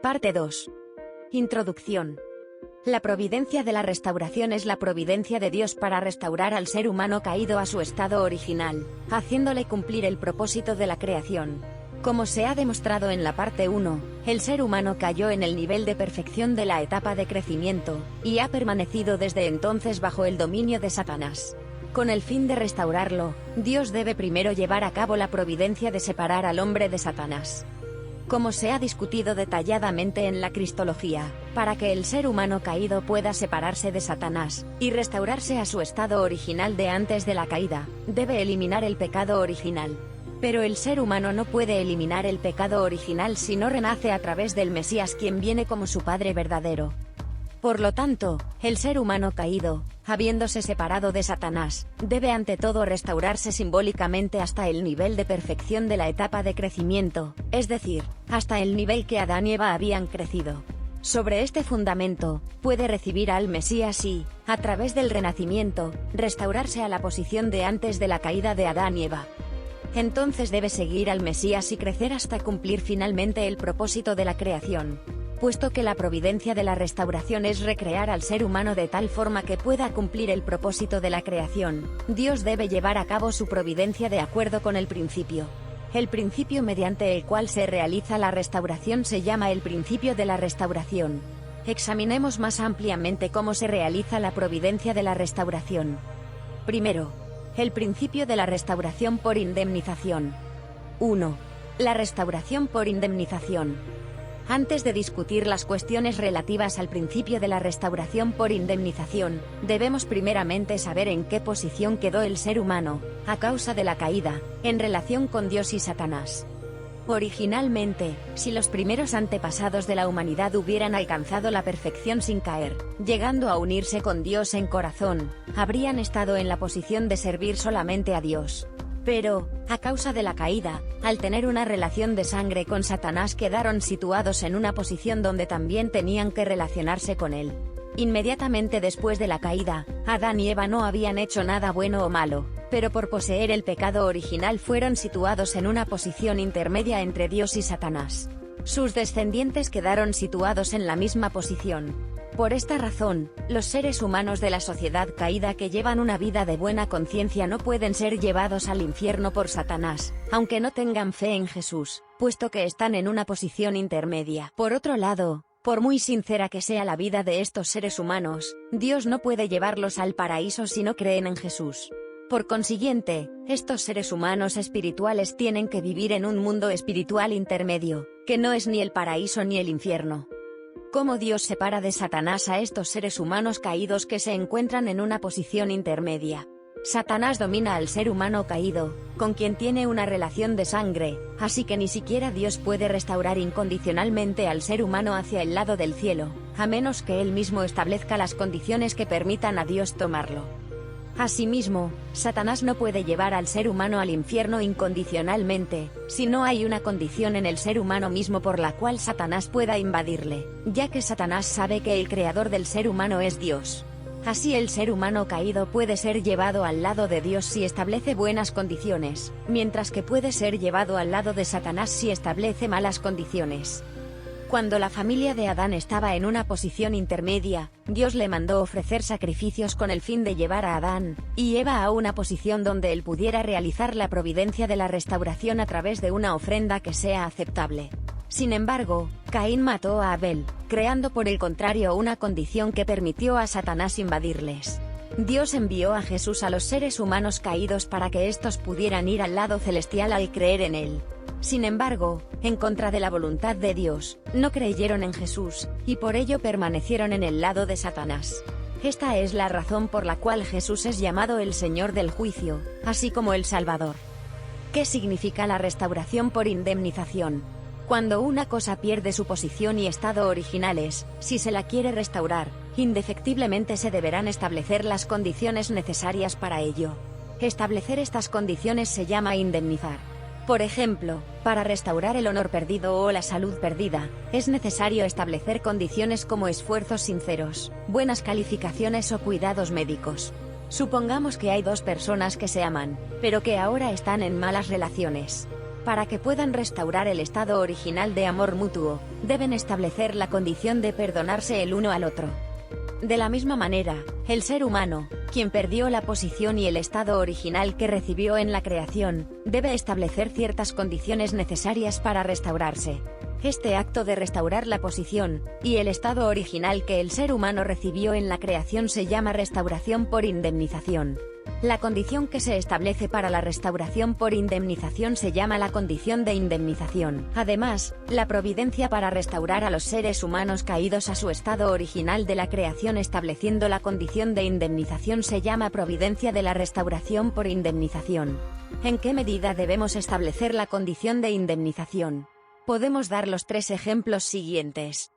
Parte 2. Introducción. La providencia de la restauración es la providencia de Dios para restaurar al ser humano caído a su estado original, haciéndole cumplir el propósito de la creación. Como se ha demostrado en la parte 1, el ser humano cayó en el nivel de perfección de la etapa de crecimiento, y ha permanecido desde entonces bajo el dominio de Satanás. Con el fin de restaurarlo, Dios debe primero llevar a cabo la providencia de separar al hombre de Satanás. Como se ha discutido detalladamente en la Cristología, para que el ser humano caído pueda separarse de Satanás, y restaurarse a su estado original de antes de la caída, debe eliminar el pecado original. Pero el ser humano no puede eliminar el pecado original si no renace a través del Mesías, quien viene como su Padre verdadero. Por lo tanto, el ser humano caído, habiéndose separado de Satanás, debe ante todo restaurarse simbólicamente hasta el nivel de perfección de la etapa de crecimiento, es decir, hasta el nivel que Adán y Eva habían crecido. Sobre este fundamento, puede recibir al Mesías y, a través del renacimiento, restaurarse a la posición de antes de la caída de Adán y Eva. Entonces debe seguir al Mesías y crecer hasta cumplir finalmente el propósito de la creación. Puesto que la providencia de la restauración es recrear al ser humano de tal forma que pueda cumplir el propósito de la creación, Dios debe llevar a cabo su providencia de acuerdo con el principio. El principio mediante el cual se realiza la restauración se llama el principio de la restauración. Examinemos más ampliamente cómo se realiza la providencia de la restauración. Primero, el principio de la restauración por indemnización. 1. La restauración por indemnización. Antes de discutir las cuestiones relativas al principio de la restauración por indemnización, debemos primeramente saber en qué posición quedó el ser humano, a causa de la caída, en relación con Dios y Satanás. Originalmente, si los primeros antepasados de la humanidad hubieran alcanzado la perfección sin caer, llegando a unirse con Dios en corazón, habrían estado en la posición de servir solamente a Dios. Pero, a causa de la caída, al tener una relación de sangre con Satanás quedaron situados en una posición donde también tenían que relacionarse con él. Inmediatamente después de la caída, Adán y Eva no habían hecho nada bueno o malo, pero por poseer el pecado original fueron situados en una posición intermedia entre Dios y Satanás. Sus descendientes quedaron situados en la misma posición. Por esta razón, los seres humanos de la sociedad caída que llevan una vida de buena conciencia no pueden ser llevados al infierno por Satanás, aunque no tengan fe en Jesús, puesto que están en una posición intermedia. Por otro lado, por muy sincera que sea la vida de estos seres humanos, Dios no puede llevarlos al paraíso si no creen en Jesús. Por consiguiente, estos seres humanos espirituales tienen que vivir en un mundo espiritual intermedio, que no es ni el paraíso ni el infierno. ¿Cómo Dios separa de Satanás a estos seres humanos caídos que se encuentran en una posición intermedia? Satanás domina al ser humano caído, con quien tiene una relación de sangre, así que ni siquiera Dios puede restaurar incondicionalmente al ser humano hacia el lado del cielo, a menos que él mismo establezca las condiciones que permitan a Dios tomarlo. Asimismo, Satanás no puede llevar al ser humano al infierno incondicionalmente, si no hay una condición en el ser humano mismo por la cual Satanás pueda invadirle, ya que Satanás sabe que el creador del ser humano es Dios. Así el ser humano caído puede ser llevado al lado de Dios si establece buenas condiciones, mientras que puede ser llevado al lado de Satanás si establece malas condiciones. Cuando la familia de Adán estaba en una posición intermedia, Dios le mandó ofrecer sacrificios con el fin de llevar a Adán y Eva a una posición donde él pudiera realizar la providencia de la restauración a través de una ofrenda que sea aceptable. Sin embargo, Caín mató a Abel, creando por el contrario una condición que permitió a Satanás invadirles. Dios envió a Jesús a los seres humanos caídos para que éstos pudieran ir al lado celestial al creer en él. Sin embargo, en contra de la voluntad de Dios, no creyeron en Jesús, y por ello permanecieron en el lado de Satanás. Esta es la razón por la cual Jesús es llamado el Señor del juicio, así como el Salvador. ¿Qué significa la restauración por indemnización? Cuando una cosa pierde su posición y estado originales, si se la quiere restaurar, indefectiblemente se deberán establecer las condiciones necesarias para ello. Establecer estas condiciones se llama indemnizar. Por ejemplo, para restaurar el honor perdido o la salud perdida, es necesario establecer condiciones como esfuerzos sinceros, buenas calificaciones o cuidados médicos. Supongamos que hay dos personas que se aman, pero que ahora están en malas relaciones. Para que puedan restaurar el estado original de amor mutuo, deben establecer la condición de perdonarse el uno al otro. De la misma manera, el ser humano, quien perdió la posición y el estado original que recibió en la creación, debe establecer ciertas condiciones necesarias para restaurarse. Este acto de restaurar la posición y el estado original que el ser humano recibió en la creación se llama restauración por indemnización. La condición que se establece para la restauración por indemnización se llama la condición de indemnización. Además, la providencia para restaurar a los seres humanos caídos a su estado original de la creación estableciendo la condición de indemnización se llama providencia de la restauración por indemnización. ¿En qué medida debemos establecer la condición de indemnización? Podemos dar los tres ejemplos siguientes.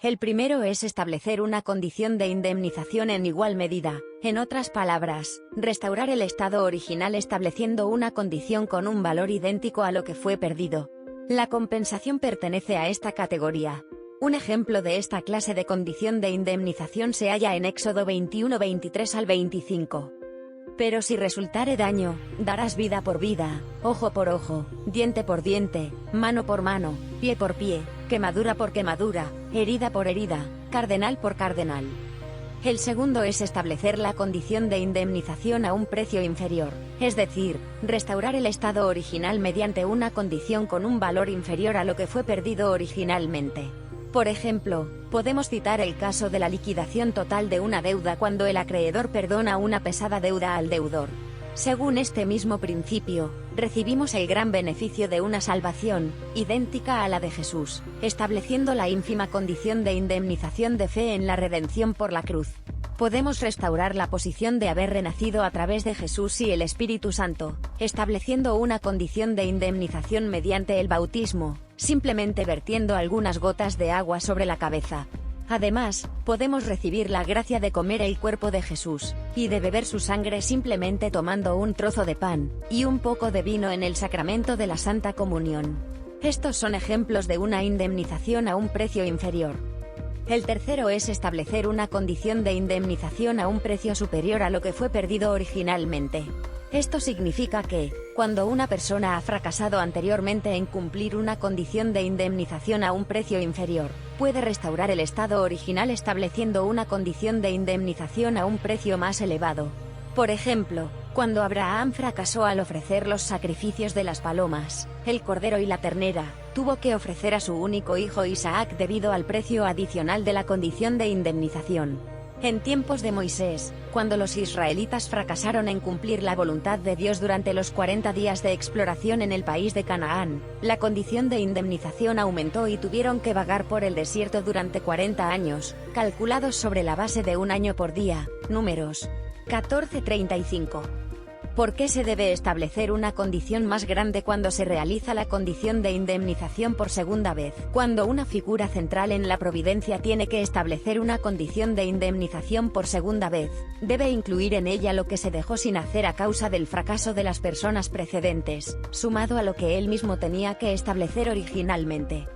El primero es establecer una condición de indemnización en igual medida, en otras palabras, restaurar el estado original estableciendo una condición con un valor idéntico a lo que fue perdido. La compensación pertenece a esta categoría. Un ejemplo de esta clase de condición de indemnización se halla en Éxodo 21:23 al 25. Pero si resultare daño, darás vida por vida, ojo por ojo, diente por diente, mano por mano, pie por pie, quemadura por quemadura, herida por herida, cardenal por cardenal. El segundo es establecer la condición de indemnización a un precio inferior, es decir, restaurar el estado original mediante una condición con un valor inferior a lo que fue perdido originalmente. Por ejemplo, podemos citar el caso de la liquidación total de una deuda cuando el acreedor perdona una pesada deuda al deudor. Según este mismo principio, recibimos el gran beneficio de una salvación, idéntica a la de Jesús, estableciendo la ínfima condición de indemnización de fe en la redención por la cruz. Podemos restaurar la posición de haber renacido a través de Jesús y el Espíritu Santo, estableciendo una condición de indemnización mediante el bautismo, simplemente vertiendo algunas gotas de agua sobre la cabeza. Además, podemos recibir la gracia de comer el cuerpo de Jesús, y de beber su sangre simplemente tomando un trozo de pan, y un poco de vino en el sacramento de la Santa Comunión. Estos son ejemplos de una indemnización a un precio inferior. El tercero es establecer una condición de indemnización a un precio superior a lo que fue perdido originalmente. Esto significa que, cuando una persona ha fracasado anteriormente en cumplir una condición de indemnización a un precio inferior, puede restaurar el estado original estableciendo una condición de indemnización a un precio más elevado. Por ejemplo, cuando Abraham fracasó al ofrecer los sacrificios de las palomas, el cordero y la ternera, tuvo que ofrecer a su único hijo Isaac debido al precio adicional de la condición de indemnización. En tiempos de Moisés, cuando los israelitas fracasaron en cumplir la voluntad de Dios durante los 40 días de exploración en el país de Canaán, la condición de indemnización aumentó y tuvieron que vagar por el desierto durante 40 años, calculados sobre la base de un año por día. Números 14:35. ¿Por qué se debe establecer una condición más grande cuando se realiza la condición de indemnización por segunda vez? Cuando una figura central en la providencia tiene que establecer una condición de indemnización por segunda vez, debe incluir en ella lo que se dejó sin hacer a causa del fracaso de las personas precedentes, sumado a lo que él mismo tenía que establecer originalmente.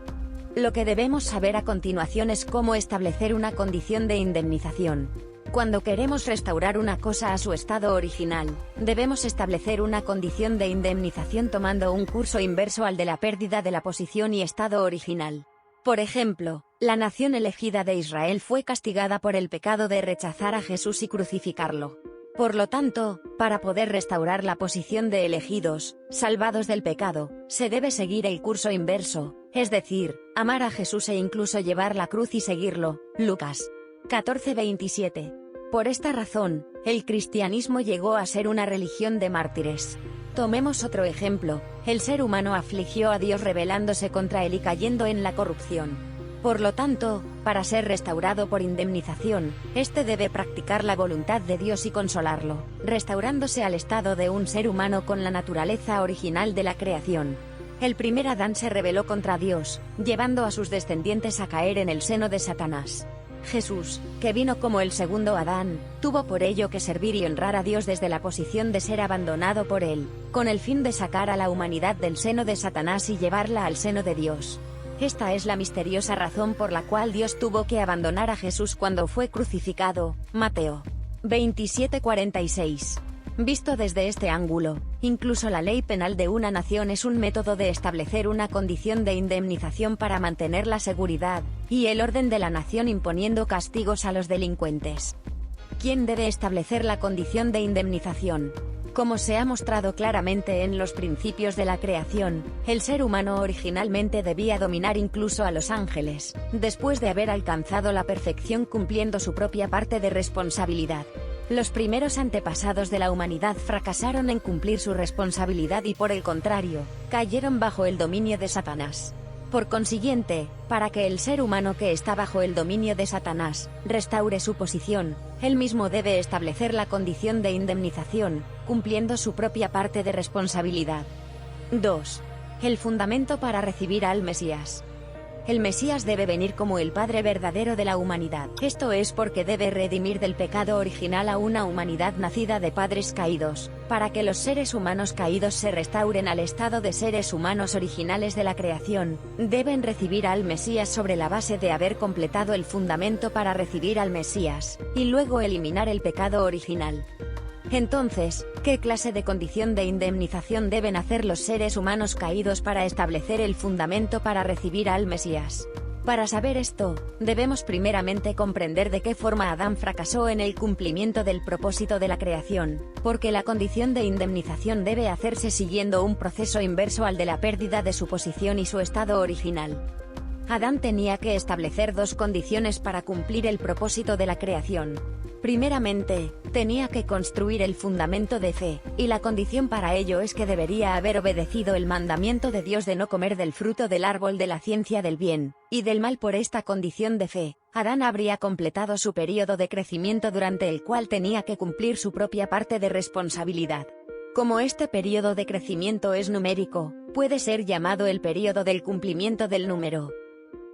Lo que debemos saber a continuación es cómo establecer una condición de indemnización. Cuando queremos restaurar una cosa a su estado original, debemos establecer una condición de indemnización tomando un curso inverso al de la pérdida de la posición y estado original. Por ejemplo, la nación elegida de Israel fue castigada por el pecado de rechazar a Jesús y crucificarlo. Por lo tanto, para poder restaurar la posición de elegidos, salvados del pecado, se debe seguir el curso inverso, es decir, amar a Jesús e incluso llevar la cruz y seguirlo. Lucas 14:27. Por esta razón, el cristianismo llegó a ser una religión de mártires. Tomemos otro ejemplo: el ser humano afligió a Dios rebelándose contra él y cayendo en la corrupción. Por lo tanto, para ser restaurado por indemnización, éste debe practicar la voluntad de Dios y consolarlo, restaurándose al estado de un ser humano con la naturaleza original de la creación. El primer Adán se rebeló contra Dios, llevando a sus descendientes a caer en el seno de Satanás. Jesús, que vino como el segundo Adán, tuvo por ello que servir y honrar a Dios desde la posición de ser abandonado por él, con el fin de sacar a la humanidad del seno de Satanás y llevarla al seno de Dios. Esta es la misteriosa razón por la cual Dios tuvo que abandonar a Jesús cuando fue crucificado. Mateo 27:46. Visto desde este ángulo, incluso la ley penal de una nación es un método de establecer una condición de indemnización para mantener la seguridad y el orden de la nación imponiendo castigos a los delincuentes. ¿Quién debe establecer la condición de indemnización? Como se ha mostrado claramente en los principios de la creación, el ser humano originalmente debía dominar incluso a los ángeles, después de haber alcanzado la perfección cumpliendo su propia parte de responsabilidad. Los primeros antepasados de la humanidad fracasaron en cumplir su responsabilidad y por el contrario, cayeron bajo el dominio de Satanás. Por consiguiente, para que el ser humano que está bajo el dominio de Satanás restaure su posición, él mismo debe establecer la condición de indemnización, cumpliendo su propia parte de responsabilidad. 2. El fundamento para recibir al Mesías. El Mesías debe venir como el Padre verdadero de la humanidad. Esto es porque debe redimir del pecado original a una humanidad nacida de padres caídos, para que los seres humanos caídos se restauren al estado de seres humanos originales de la creación. Deben recibir al Mesías sobre la base de haber completado el fundamento para recibir al Mesías, y luego eliminar el pecado original. Entonces, ¿qué clase de condición de indemnización deben hacer los seres humanos caídos para establecer el fundamento para recibir al Mesías? Para saber esto, debemos primeramente comprender de qué forma Adán fracasó en el cumplimiento del propósito de la creación, porque la condición de indemnización debe hacerse siguiendo un proceso inverso al de la pérdida de su posición y su estado original. Adán tenía que establecer dos condiciones para cumplir el propósito de la creación. Primeramente, tenía que construir el fundamento de fe, y la condición para ello es que debería haber obedecido el mandamiento de Dios de no comer del fruto del árbol de la ciencia del bien y del mal. Por esta condición de fe, Adán habría completado su período de crecimiento durante el cual tenía que cumplir su propia parte de responsabilidad. Como este período de crecimiento es numérico, puede ser llamado el período del cumplimiento del número.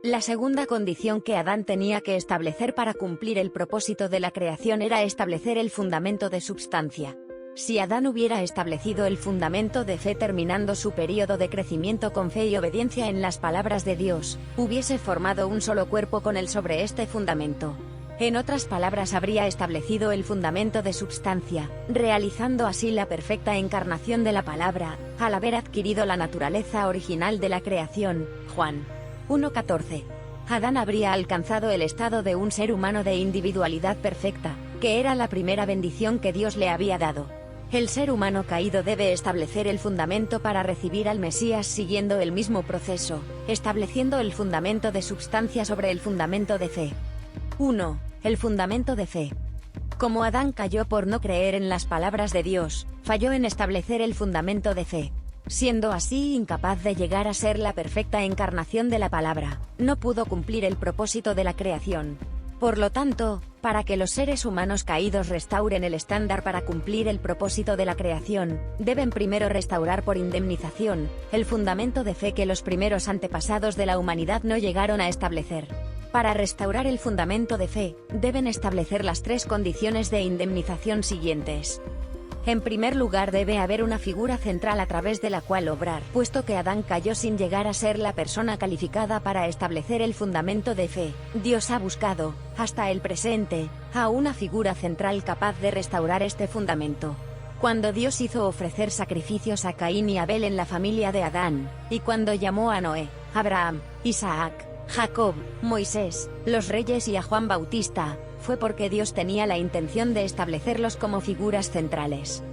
La segunda condición que Adán tenía que establecer para cumplir el propósito de la creación era establecer el fundamento de substancia. Si Adán hubiera establecido el fundamento de fe terminando su período de crecimiento con fe y obediencia en las palabras de Dios, hubiese formado un solo cuerpo con él sobre este fundamento. En otras palabras, habría establecido el fundamento de substancia, realizando así la perfecta encarnación de la palabra, al haber adquirido la naturaleza original de la creación. Juan 1:14. Adán habría alcanzado el estado de un ser humano de individualidad perfecta, que era la primera bendición que Dios le había dado. El ser humano caído debe establecer el fundamento para recibir al Mesías siguiendo el mismo proceso, estableciendo el fundamento de substancia sobre el fundamento de fe. 1. El fundamento de fe. Como Adán cayó por no creer en las palabras de Dios, falló en establecer el fundamento de fe. Siendo así incapaz de llegar a ser la perfecta encarnación de la palabra, no pudo cumplir el propósito de la creación. Por lo tanto, para que los seres humanos caídos restauren el estándar para cumplir el propósito de la creación, deben primero restaurar por indemnización el fundamento de fe que los primeros antepasados de la humanidad no llegaron a establecer. Para restaurar el fundamento de fe, deben establecer las tres condiciones de indemnización siguientes. En primer lugar, debe haber una figura central a través de la cual obrar, puesto que Adán cayó sin llegar a ser la persona calificada para establecer el fundamento de fe. Dios ha buscado, hasta el presente, a una figura central capaz de restaurar este fundamento. Cuando Dios hizo ofrecer sacrificios a Caín y Abel en la familia de Adán, y cuando llamó a Noé, Abraham, Isaac, Jacob, Moisés, los reyes y a Juan Bautista, fue porque Dios tenía la intención de establecerlos como figuras centrales.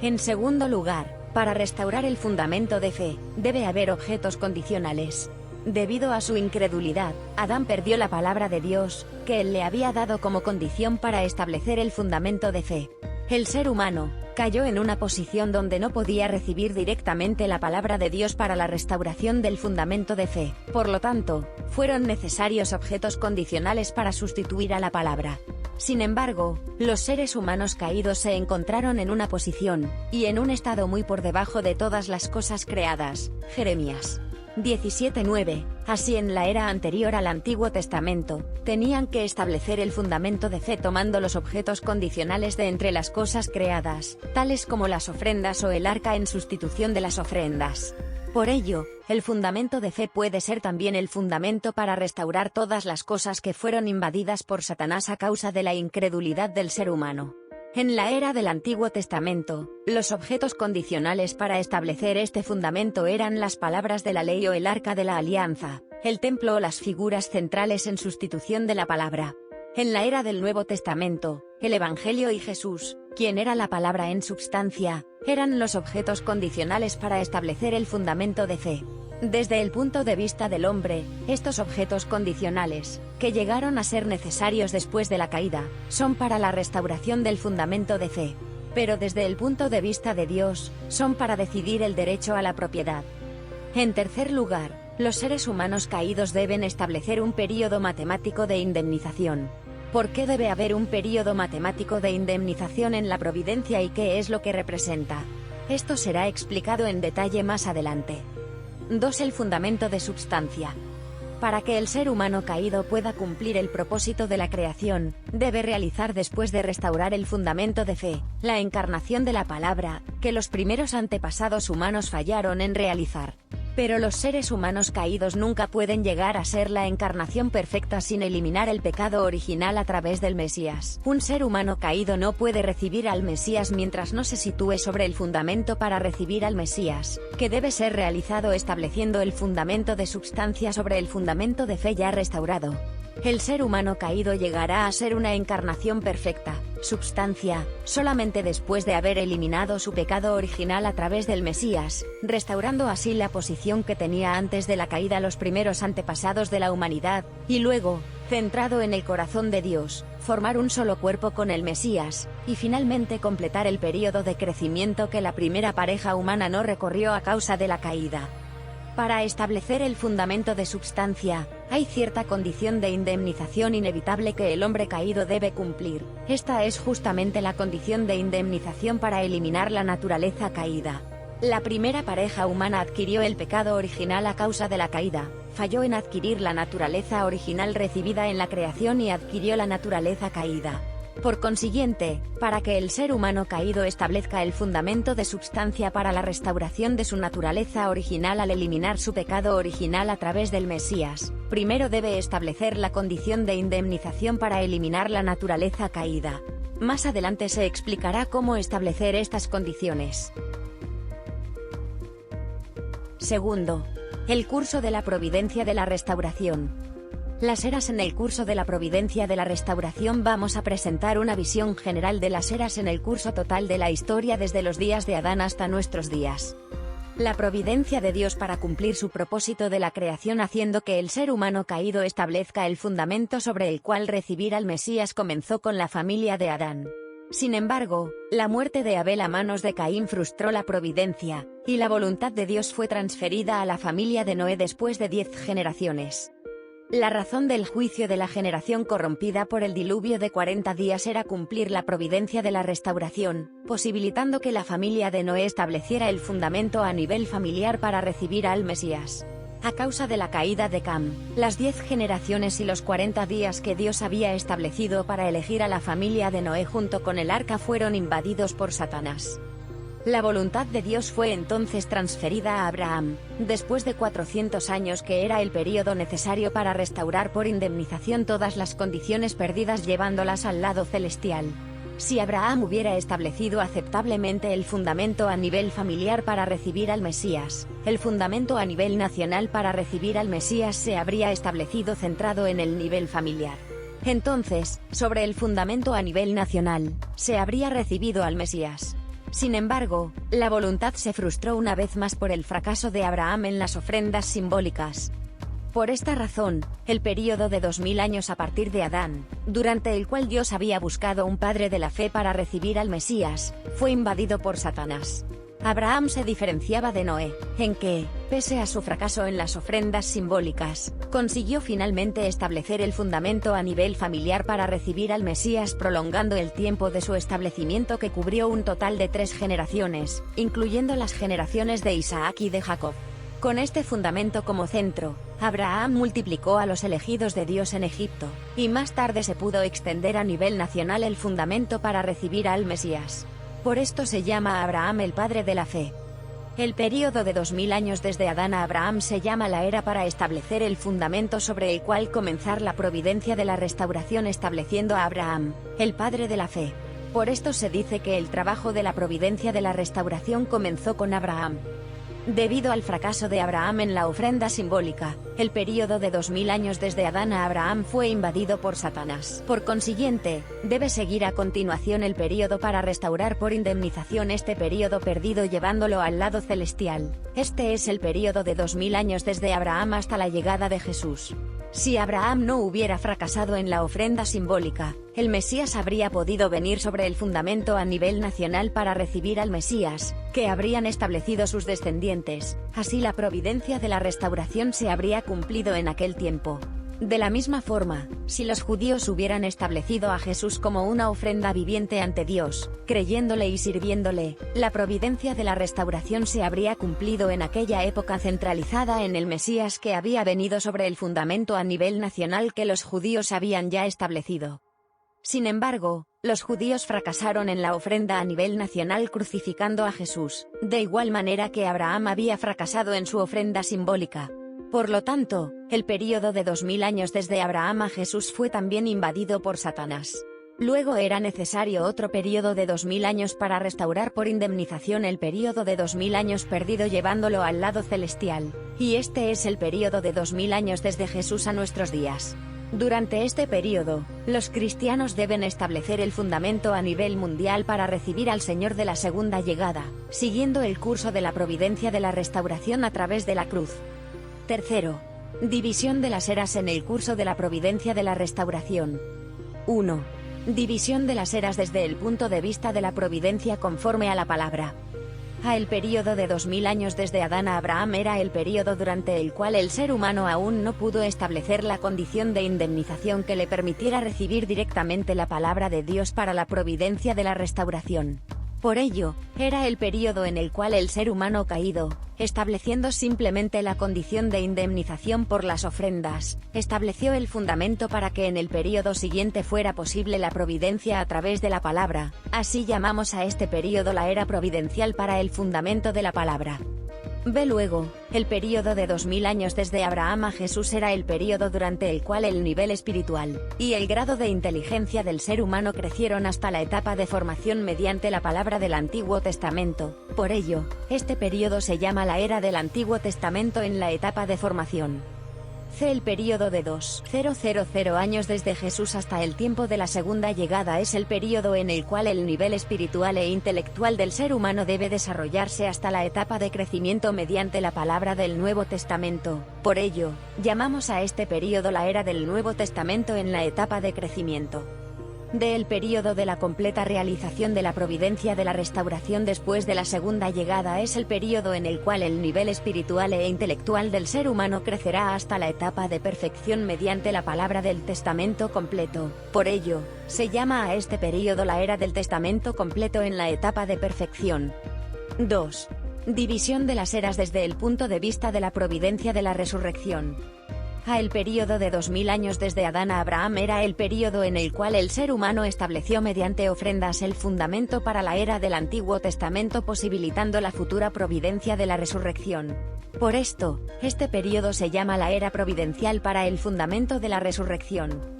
En segundo lugar, para restaurar el fundamento de fe, debe haber objetos condicionales. Debido a su incredulidad, Adán perdió la palabra de Dios, que él le había dado como condición para establecer el fundamento de fe. El ser humano cayó en una posición donde no podía recibir directamente la palabra de Dios para la restauración del fundamento de fe. Por lo tanto, fueron necesarios objetos condicionales para sustituir a la palabra. Sin embargo, los seres humanos caídos se encontraron en una posición, y en un estado muy por debajo de todas las cosas creadas. Jeremías 17:9. Así en la era anterior al Antiguo Testamento, tenían que establecer el fundamento de fe tomando los objetos condicionales de entre las cosas creadas, tales como las ofrendas o el arca en sustitución de las ofrendas. Por ello, el fundamento de fe puede ser también el fundamento para restaurar todas las cosas que fueron invadidas por Satanás a causa de la incredulidad del ser humano. En la era del Antiguo Testamento, los objetos condicionales para establecer este fundamento eran las palabras de la ley o el arca de la alianza, el templo o las figuras centrales en sustitución de la palabra. En la era del Nuevo Testamento, el Evangelio y Jesús, quien era la palabra en substancia, eran los objetos condicionales para establecer el fundamento de fe. Desde el punto de vista del hombre, estos objetos condicionales, que llegaron a ser necesarios después de la caída, son para la restauración del fundamento de fe. Pero desde el punto de vista de Dios, son para decidir el derecho a la propiedad. En tercer lugar, los seres humanos caídos deben establecer un período matemático de indemnización. ¿Por qué debe haber un período matemático de indemnización en la providencia y qué es lo que representa? Esto será explicado en detalle más adelante. 2. El fundamento de substancia. Para que el ser humano caído pueda cumplir el propósito de la creación, debe realizar después de restaurar el fundamento de fe, la encarnación de la palabra, que los primeros antepasados humanos fallaron en realizar. Pero los seres humanos caídos nunca pueden llegar a ser la encarnación perfecta sin eliminar el pecado original a través del Mesías. Un ser humano caído no puede recibir al Mesías mientras no se sitúe sobre el fundamento para recibir al Mesías, que debe ser realizado estableciendo el fundamento de substancia sobre el fundamento de fe ya restaurado. El ser humano caído llegará a ser una encarnación perfecta, substancia, solamente después de haber eliminado su pecado original a través del Mesías, restaurando así la posición que tenía antes de la caída los primeros antepasados de la humanidad, y luego, centrado en el corazón de Dios, formar un solo cuerpo con el Mesías, y finalmente completar el período de crecimiento que la primera pareja humana no recorrió a causa de la caída. Para establecer el fundamento de substancia, hay cierta condición de indemnización inevitable que el hombre caído debe cumplir. Esta es justamente la condición de indemnización para eliminar la naturaleza caída. La primera pareja humana adquirió el pecado original a causa de la caída, falló en adquirir la naturaleza original recibida en la creación y adquirió la naturaleza caída. Por consiguiente, para que el ser humano caído establezca el fundamento de substancia para la restauración de su naturaleza original al eliminar su pecado original a través del Mesías, primero debe establecer la condición de indemnización para eliminar la naturaleza caída. Más adelante se explicará cómo establecer estas condiciones. Segundo, el curso de la providencia de la restauración. Las eras. En el curso de la providencia de la restauración vamos a presentar una visión general de las eras en el curso total de la historia desde los días de Adán hasta nuestros días. La providencia de Dios para cumplir su propósito de la creación haciendo que el ser humano caído establezca el fundamento sobre el cual recibir al Mesías comenzó con la familia de Adán. Sin embargo, la muerte de Abel a manos de Caín frustró la providencia, y la voluntad de Dios fue transferida a la familia de Noé después de 10 generaciones. La razón del juicio de la generación corrompida por el diluvio de 40 días era cumplir la providencia de la restauración, posibilitando que la familia de Noé estableciera el fundamento a nivel familiar para recibir al Mesías. A causa de la caída de Cam, las 10 generaciones y los 40 días que Dios había establecido para elegir a la familia de Noé junto con el arca fueron invadidos por Satanás. La voluntad de Dios fue entonces transferida a Abraham, después de 400 años que era el período necesario para restaurar por indemnización todas las condiciones perdidas llevándolas al lado celestial. Si Abraham hubiera establecido aceptablemente el fundamento a nivel familiar para recibir al Mesías, el fundamento a nivel nacional para recibir al Mesías se habría establecido centrado en el nivel familiar. Entonces, sobre el fundamento a nivel nacional, se habría recibido al Mesías. Sin embargo, la voluntad se frustró una vez más por el fracaso de Abraham en las ofrendas simbólicas. Por esta razón, el período de 2000 años a partir de Adán, durante el cual Dios había buscado un padre de la fe para recibir al Mesías, fue invadido por Satanás. Abraham se diferenciaba de Noé, en que, pese a su fracaso en las ofrendas simbólicas, consiguió finalmente establecer el fundamento a nivel familiar para recibir al Mesías prolongando el tiempo de su establecimiento que cubrió un total de 3 generaciones, incluyendo las generaciones de Isaac y de Jacob. Con este fundamento como centro, Abraham multiplicó a los elegidos de Dios en Egipto, y más tarde se pudo extender a nivel nacional el fundamento para recibir al Mesías. Por esto se llama a Abraham el padre de la fe. El período de 2000 años desde Adán a Abraham se llama la era para establecer el fundamento sobre el cual comenzar la providencia de la restauración estableciendo a Abraham, el padre de la fe. Por esto se dice que el trabajo de la providencia de la restauración comenzó con Abraham. Debido al fracaso de Abraham en la ofrenda simbólica, el período de 2000 años desde Adán a Abraham fue invadido por Satanás. Por consiguiente, debe seguir a continuación el período para restaurar por indemnización este período perdido llevándolo al lado celestial. Este es el período de 2000 años desde Abraham hasta la llegada de Jesús. Si Abraham no hubiera fracasado en la ofrenda simbólica, el Mesías habría podido venir sobre el fundamento a nivel nacional para recibir al Mesías, que habrían establecido sus descendientes. Así la providencia de la restauración se habría cumplido en aquel tiempo. De la misma forma, si los judíos hubieran establecido a Jesús como una ofrenda viviente ante Dios, creyéndole y sirviéndole, la providencia de la restauración se habría cumplido en aquella época centralizada en el Mesías que había venido sobre el fundamento a nivel nacional que los judíos habían ya establecido. Sin embargo, los judíos fracasaron en la ofrenda a nivel nacional crucificando a Jesús, de igual manera que Abraham había fracasado en su ofrenda simbólica. Por lo tanto, el período de 2000 años desde Abraham a Jesús fue también invadido por Satanás. Luego era necesario otro período de 2000 años para restaurar por indemnización el período de 2000 años perdido llevándolo al lado celestial, y este es el período de 2000 años desde Jesús a nuestros días. Durante este período, los cristianos deben establecer el fundamento a nivel mundial para recibir al Señor de la segunda llegada, siguiendo el curso de la providencia de la restauración a través de la cruz. Tercero, división de las eras en el curso de la providencia de la restauración. 1. División de las eras desde el punto de vista de la providencia conforme a la palabra. El período de 2000 años desde Adán a Abraham era el período durante el cual el ser humano aún no pudo establecer la condición de indemnización que le permitiera recibir directamente la palabra de Dios para la providencia de la restauración. Por ello, era el período en el cual el ser humano caído, estableciendo simplemente la condición de indemnización por las ofrendas, estableció el fundamento para que en el período siguiente fuera posible la providencia a través de la palabra. Así llamamos a este período la era providencial para el fundamento de la palabra. Ve luego, el período de 2000 años desde Abraham a Jesús era el período durante el cual el nivel espiritual y el grado de inteligencia del ser humano crecieron hasta la etapa de formación mediante la palabra del Antiguo Testamento. Por ello, este período se llama la era del Antiguo Testamento en la etapa de formación. El período de 2000 años desde Jesús hasta el tiempo de la segunda llegada es el período en el cual el nivel espiritual e intelectual del ser humano debe desarrollarse hasta la etapa de crecimiento mediante la palabra del Nuevo Testamento. Por ello, llamamos a este período la era del Nuevo Testamento en la etapa de crecimiento. Del período de la completa realización de la providencia de la restauración después de la segunda llegada es el período en el cual el nivel espiritual e intelectual del ser humano crecerá hasta la etapa de perfección mediante la palabra del testamento completo. Por ello, se llama a este período la era del testamento completo en la etapa de perfección. 2. División de las eras desde el punto de vista de la providencia de la resurrección. El período de 2000 años desde Adán a Abraham era el período en el cual el ser humano estableció mediante ofrendas el fundamento para la era del Antiguo Testamento posibilitando la futura providencia de la resurrección. Por esto, este período se llama la era providencial para el fundamento de la resurrección.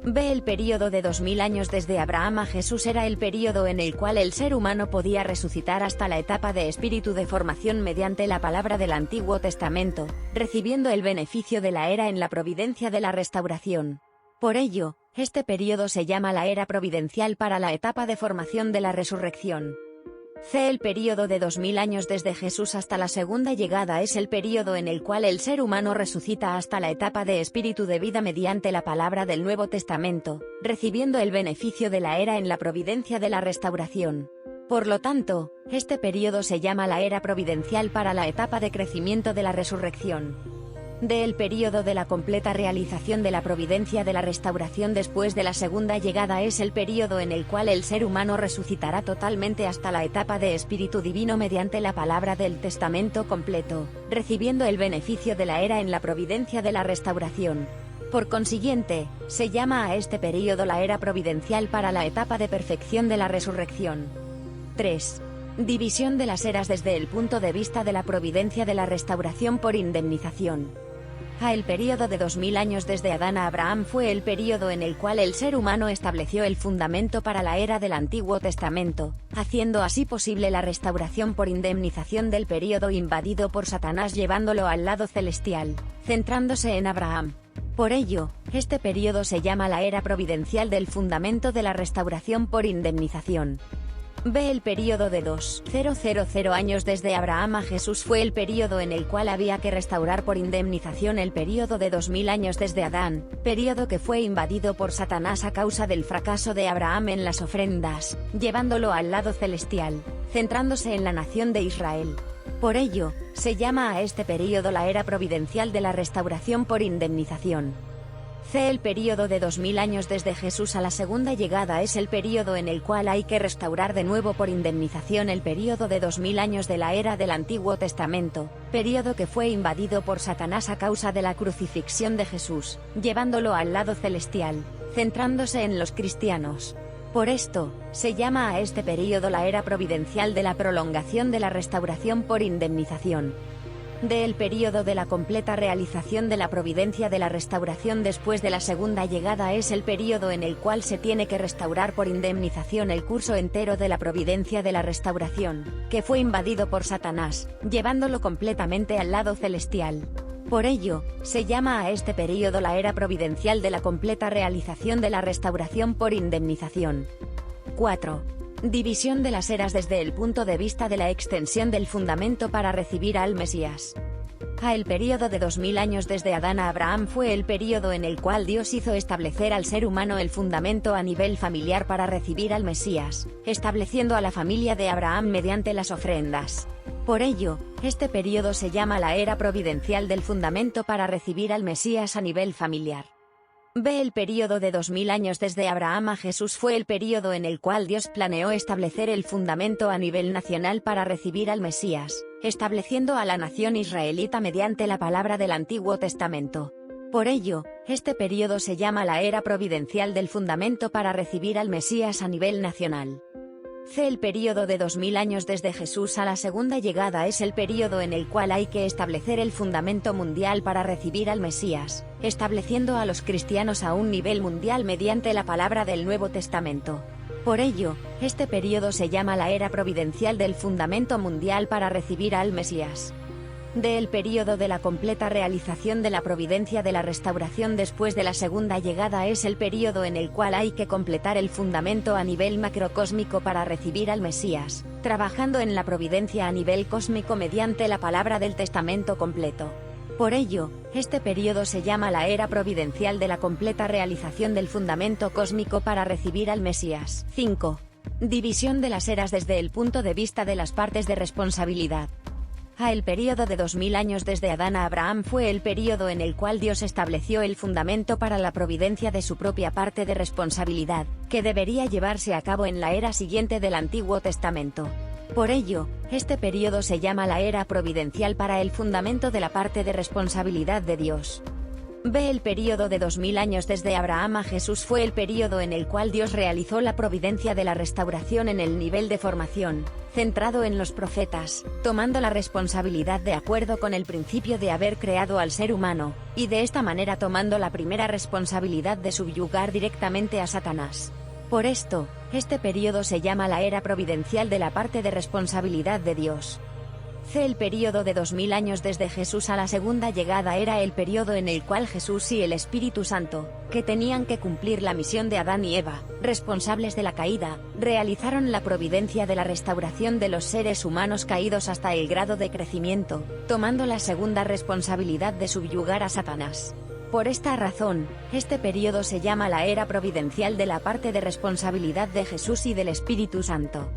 Ve el período de 2000 años desde Abraham a Jesús era el período en el cual el ser humano podía resucitar hasta la etapa de espíritu de formación mediante la palabra del Antiguo Testamento, recibiendo el beneficio de la era en la providencia de la restauración. Por ello, este período se llama la era providencial para la etapa de formación de la resurrección. El período de 2000 años desde Jesús hasta la segunda llegada es el período en el cual el ser humano resucita hasta la etapa de espíritu de vida mediante la palabra del Nuevo Testamento, recibiendo el beneficio de la era en la providencia de la restauración. Por lo tanto, este período se llama la era providencial para la etapa de crecimiento de la resurrección. Del período de la completa realización de la providencia de la restauración después de la segunda llegada es el período en el cual el ser humano resucitará totalmente hasta la etapa de espíritu divino mediante la palabra del testamento completo, recibiendo el beneficio de la era en la providencia de la restauración. Por consiguiente, se llama a este período la era providencial para la etapa de perfección de la resurrección. 3. División de las eras desde el punto de vista de la providencia de la restauración por indemnización. El período de 2000 años desde Adán a Abraham fue el período en el cual el ser humano estableció el fundamento para la era del Antiguo Testamento, haciendo así posible la restauración por indemnización del período invadido por Satanás, llevándolo al lado celestial, centrándose en Abraham. Por ello, este período se llama la era providencial del fundamento de la restauración por indemnización. B. El período de 2000 años desde Abraham a Jesús fue el período en el cual había que restaurar por indemnización el período de 2000 años desde Adán, período que fue invadido por Satanás a causa del fracaso de Abraham en las ofrendas, llevándolo al lado celestial, centrándose en la nación de Israel. Por ello, se llama a este período la era providencial de la restauración por indemnización. C. El período de 2000 años desde Jesús a la segunda llegada es el período en el cual hay que restaurar de nuevo por indemnización el período de 2000 años de la era del Antiguo Testamento, período que fue invadido por Satanás a causa de la crucifixión de Jesús, llevándolo al lado celestial, centrándose en los cristianos. Por esto, se llama a este período la era providencial de la prolongación de la restauración por indemnización. Del período de la completa realización de la providencia de la restauración después de la segunda llegada es el período en el cual se tiene que restaurar por indemnización el curso entero de la providencia de la restauración, que fue invadido por Satanás, llevándolo completamente al lado celestial. Por ello, se llama a este período la era providencial de la completa realización de la restauración por indemnización. 4. División de las eras desde el punto de vista de la extensión del fundamento para recibir al Mesías. El período de 2000 años desde Adán a Abraham fue el período en el cual Dios hizo establecer al ser humano el fundamento a nivel familiar para recibir al Mesías, estableciendo a la familia de Abraham mediante las ofrendas. Por ello, este período se llama la era providencial del fundamento para recibir al Mesías a nivel familiar. B. El período de 2000 años desde Abraham a Jesús fue el período en el cual Dios planeó establecer el fundamento a nivel nacional para recibir al Mesías, estableciendo a la nación israelita mediante la palabra del Antiguo Testamento. Por ello, este período se llama la era providencial del fundamento para recibir al Mesías a nivel nacional. C. El período de 2000 años desde Jesús a la segunda llegada es el período en el cual hay que establecer el fundamento mundial para recibir al Mesías, estableciendo a los cristianos a un nivel mundial mediante la palabra del Nuevo Testamento. Por ello, este período se llama la era providencial del fundamento mundial para recibir al Mesías. Del período de la completa realización de la providencia de la restauración después de la segunda llegada es el período en el cual hay que completar el fundamento a nivel macrocósmico para recibir al Mesías, trabajando en la providencia a nivel cósmico mediante la palabra del testamento completo. Por ello, este período se llama la era providencial de la completa realización del fundamento cósmico para recibir al Mesías. 5. División de las eras desde el punto de vista de las partes de responsabilidad. El período de 2000 años desde Adán a Abraham fue el período en el cual Dios estableció el fundamento para la providencia de su propia parte de responsabilidad, que debería llevarse a cabo en la era siguiente del Antiguo Testamento. Por ello, este período se llama la era providencial para el fundamento de la parte de responsabilidad de Dios. B. El período de 2000 años desde Abraham a Jesús fue el período en el cual Dios realizó la providencia de la restauración en el nivel de formación, centrado en los profetas, tomando la responsabilidad de acuerdo con el principio de haber creado al ser humano, y de esta manera tomando la primera responsabilidad de subyugar directamente a Satanás. Por esto, este período se llama la era providencial de la parte de responsabilidad de Dios. C. El período de 2000 años desde Jesús a la segunda llegada era el período en el cual Jesús y el Espíritu Santo, que tenían que cumplir la misión de Adán y Eva, responsables de la caída, realizaron la providencia de la restauración de los seres humanos caídos hasta el grado de crecimiento, tomando la segunda responsabilidad de subyugar a Satanás. Por esta razón, este período se llama la era providencial de la parte de responsabilidad de Jesús y del Espíritu Santo.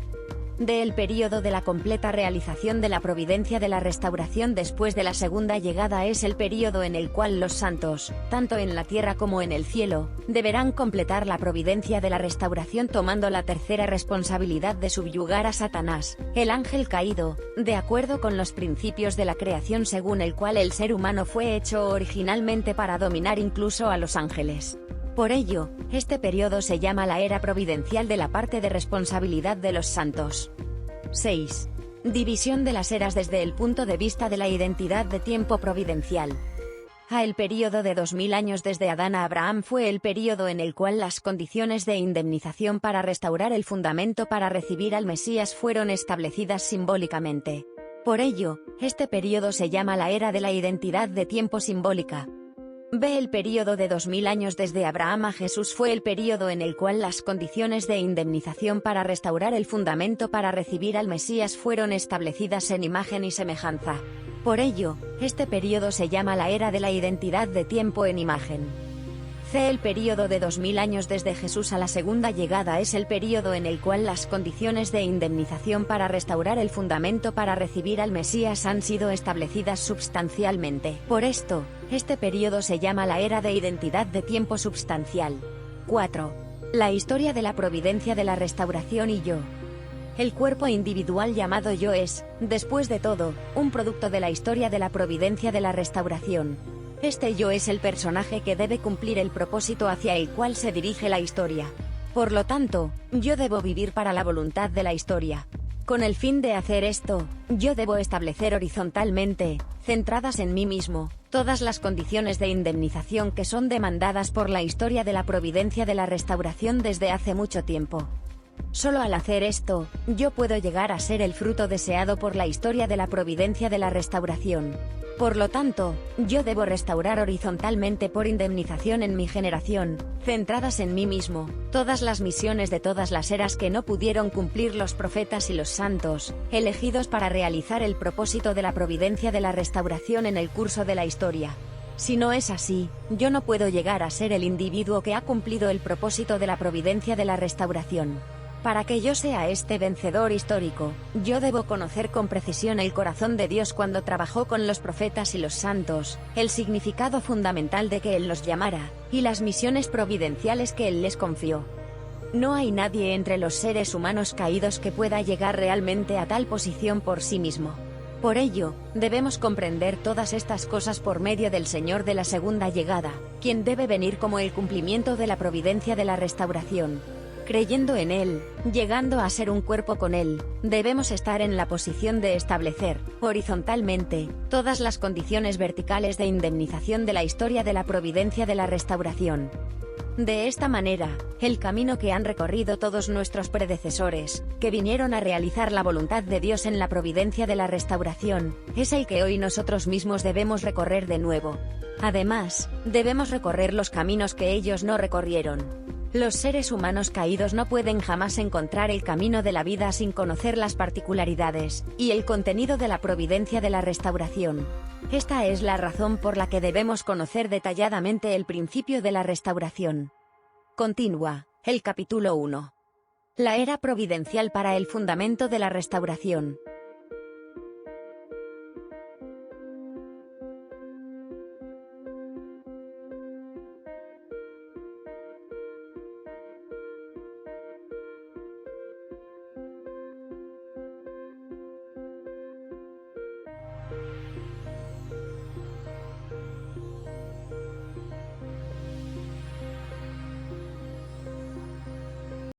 Del período de la completa realización de la providencia de la restauración después de la segunda llegada es el período en el cual los santos, tanto en la tierra como en el cielo, deberán completar la providencia de la restauración tomando la tercera responsabilidad de subyugar a Satanás, el ángel caído, de acuerdo con los principios de la creación según el cual el ser humano fue hecho originalmente para dominar incluso a los ángeles. Por ello, este periodo se llama la era providencial de la parte de responsabilidad de los santos. 6. División de las eras desde el punto de vista de la identidad de tiempo providencial. A el período de 2000 años desde Adán a Abraham fue el período en el cual las condiciones de indemnización para restaurar el fundamento para recibir al Mesías fueron establecidas simbólicamente. Por ello, este período se llama la era de la identidad de tiempo simbólica. B. El período de 2000 años desde Abraham a Jesús fue el período en el cual las condiciones de indemnización para restaurar el fundamento para recibir al Mesías fueron establecidas en imagen y semejanza. Por ello, este período se llama la era de la identidad de tiempo en imagen. C. El período de 2000 años desde Jesús a la segunda llegada es el período en el cual las condiciones de indemnización para restaurar el fundamento para recibir al Mesías han sido establecidas substancialmente. Por esto, este período se llama la era de identidad de tiempo substancial. 4. La historia de la providencia de la restauración y yo. El cuerpo individual llamado yo es, después de todo, un producto de la historia de la providencia de la restauración. Este yo es el personaje que debe cumplir el propósito hacia el cual se dirige la historia. Por lo tanto, yo debo vivir para la voluntad de la historia. Con el fin de hacer esto, yo debo establecer horizontalmente, centradas en mí mismo, todas las condiciones de indemnización que son demandadas por la historia de la providencia de la restauración desde hace mucho tiempo. Solo al hacer esto, yo puedo llegar a ser el fruto deseado por la historia de la providencia de la restauración. Por lo tanto, yo debo restaurar horizontalmente por indemnización en mi generación, centradas en mí mismo, todas las misiones de todas las eras que no pudieron cumplir los profetas y los santos, elegidos para realizar el propósito de la providencia de la restauración en el curso de la historia. Si no es así, yo no puedo llegar a ser el individuo que ha cumplido el propósito de la providencia de la restauración. Para que yo sea este vencedor histórico, yo debo conocer con precisión el corazón de Dios cuando trabajó con los profetas y los santos, el significado fundamental de que Él los llamara, y las misiones providenciales que Él les confió. No hay nadie entre los seres humanos caídos que pueda llegar realmente a tal posición por sí mismo. Por ello, debemos comprender todas estas cosas por medio del Señor de la segunda llegada, quien debe venir como el cumplimiento de la providencia de la restauración. Creyendo en Él, llegando a ser un cuerpo con Él, debemos estar en la posición de establecer, horizontalmente, todas las condiciones verticales de indemnización de la historia de la providencia de la restauración. De esta manera, el camino que han recorrido todos nuestros predecesores, que vinieron a realizar la voluntad de Dios en la providencia de la restauración, es el que hoy nosotros mismos debemos recorrer de nuevo. Además, debemos recorrer los caminos que ellos no recorrieron. Los seres humanos caídos no pueden jamás encontrar el camino de la vida sin conocer las particularidades y el contenido de la providencia de la restauración. Esta es la razón por la que debemos conocer detalladamente el principio de la restauración. Continúa, el capítulo 1. La era providencial para el fundamento de la restauración.